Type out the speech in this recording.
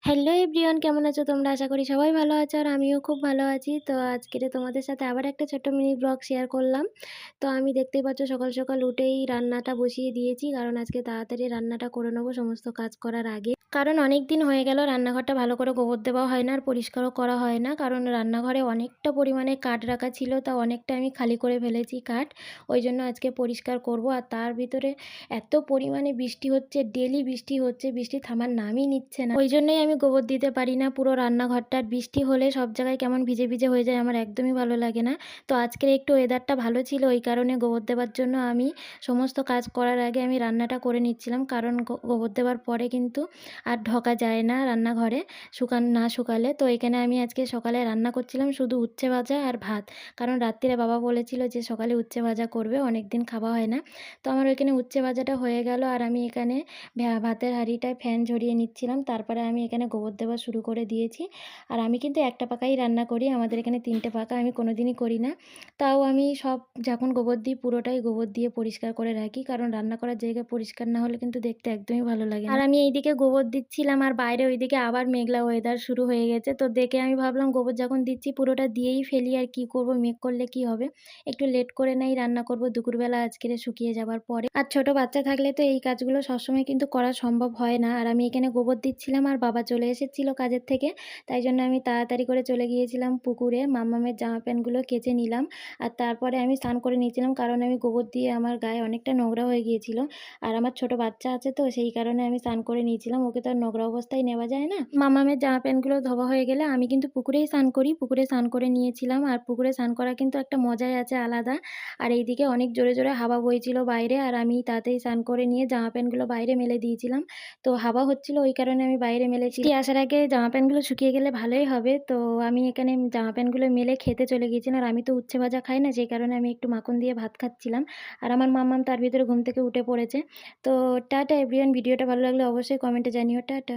Hello everyone, কেমন আছো তোমরা? আশা করি সবাই ভালো আছো আর আমিও খুব ভালো আছি। তো আজকে তোমাদের সাথে আবার একটা ছোট্ট মিনি ব্লগ শেয়ার করলাম। তো আমি দেখতেই পাচ্ছ সকাল সকাল উঠেই রান্নাটা বসিয়ে দিয়েছি, কারণ আজকে তাড়াতাড়ি রান্নাটা করে নেবো সমস্ত কাজ করার আগে। কারণ অনেক দিন হয়ে গেল রান্নাঘরটা ভালো করে গোবর দেওয়া হয় না আর পরিষ্কারও করা হয় না, কারণ রান্নাঘরে অনেকটা পরিমাণে কাঠ রাখা ছিল, তা অনেকটা আমি খালি করে ফেলেছি কাঠ। ওই জন্য আজকে পরিষ্কার করব। আর তার ভিতরে এত পরিমাণে বৃষ্টি হচ্ছে, ডেলি বৃষ্টি হচ্ছে, বৃষ্টি থামার নামই নিচ্ছে না। ওই জন্যই আমি গোবর দিতে পারি না পুরো রান্নাঘরটার। বৃষ্টি হলে সব জায়গায় কেমন ভিজে ভিজে হয়ে যায়, আমার একদমই ভালো লাগে না। তো আজকের একটু ওয়েদারটা ভালো ছিল, ওই কারণে গোবর দেওয়ার জন্য আমি সমস্ত কাজ করার আগে আমি রান্নাটা করে নিচ্ছিলাম, কারণ গোবর দেওয়ার পরে কিন্তু আর ঢোকা যায় না রান্নাঘরে না শুকালে। তো এখানে আমি আজকে সকালে রান্না করছিলাম শুধু উচ্ছে ভাজা আর ভাত, কারণ রাত্রিরে বাবা বলেছিল যে সকালে উচ্ছে ভাজা করবে, অনেক দিন খাওয়া হয় না। তো আমার ওইখানে উচ্ছে ভাজাটা হয়ে গেল আর আমি এখানে ভাতের হাঁড়িটায় ফ্যান ঝরিয়ে নিচ্ছিলাম। তারপরে আমি এখানে গোবর দেওয়া শুরু করে দিয়েছি। আর আমি কিন্তু একটা পাকাই রান্না করি, আমাদের এখানে 3টে পাকা আমি কোনোদিনই করি না। তাও আমি সব যখন গোবর দিই পুরোটাই গোবর দিয়ে পরিষ্কার করে রাখি, কারণ রান্না করার জায়গা পরিষ্কার না হলে কিন্তু দেখতে একদমই ভালো লাগে না। আর আমি এইদিকে গোবর দিচ্ছিলাম আর বাইরে ওইদিকে আবার মেঘলা ওয়েদার শুরু হয়ে গেছে। তো দেখে আমি ভাবলাম গোবর যখন দিচ্ছি পুরোটা দিয়েই ফেলি, আর কি করব, মেঘ করলে কি হবে, একটু লেট করে নেই রান্না করব দুপুরবেলা আজকের শুকিয়ে যাবার পরে। আর ছোট বাচ্চা থাকলে তো এই কাজগুলো সবসময় কিন্তু করা সম্ভব হয় না। আর আমি এখানে গোবর দিচ্ছিলাম আর বাবা চলে এসেছিল কাজের থেকে, তাই জন্য আমি তাড়াতাড়ি করে চলে গিয়েছিলাম পুকুরে। মাম্মামের জামা প্যান্টগুলো কেচে নিলাম আর তারপরে আমি স্নান করে নিয়েছিলাম, কারণ আমি গোবর দিয়ে আমার গায়ে অনেকটা নোংরা হয়ে গিয়েছিল। আর আমার ছোট বাচ্চা আছে তো সেই কারণে আমি স্নান করে নিয়েছিলাম, ওকে তো আর নোংরা অবস্থায় নেওয়া যায় না। মাম্মামের জামা প্যান্টগুলো ধোয়া হয়ে গেলে আমি কিন্তু পুকুরেই স্নান করি, পুকুরে স্নান করে নিয়েছিলাম। আর পুকুরে স্নান করা কিন্তু একটা মজাই আছে আলাদা। আর এইদিকে অনেক জোরে জোরে হাওয়া বইছিল বাইরে, আর আমি তাতেই স্নান করে নিয়ে জামা প্যান্টগুলো বাইরে মেলে দিয়েছিলাম। তো হাওয়া হচ্ছিল ওই কারণে আমি বাইরে মেলেছি, আসার আগে জামা প্যান্টগুলো শুকিয়ে গেলে ভালোই হবে। তো আমি এখানে জামা প্যান্টগুলো মেলে খেতে চলে গিয়েছিলাম। আর আমি তো উচ্ছে ভাজা খাই না, সেই কারণে আমি একটু মাখন দিয়ে ভাত খাচ্ছিলাম। আর আমার মাম্মাম তার ভিতরে ঘুম থেকে উঠে পড়েছে। তো টাটা এভরিওয়ান, ভিডিওটা ভালো লাগলে অবশ্যই কমেন্টে জানিও। টাটা।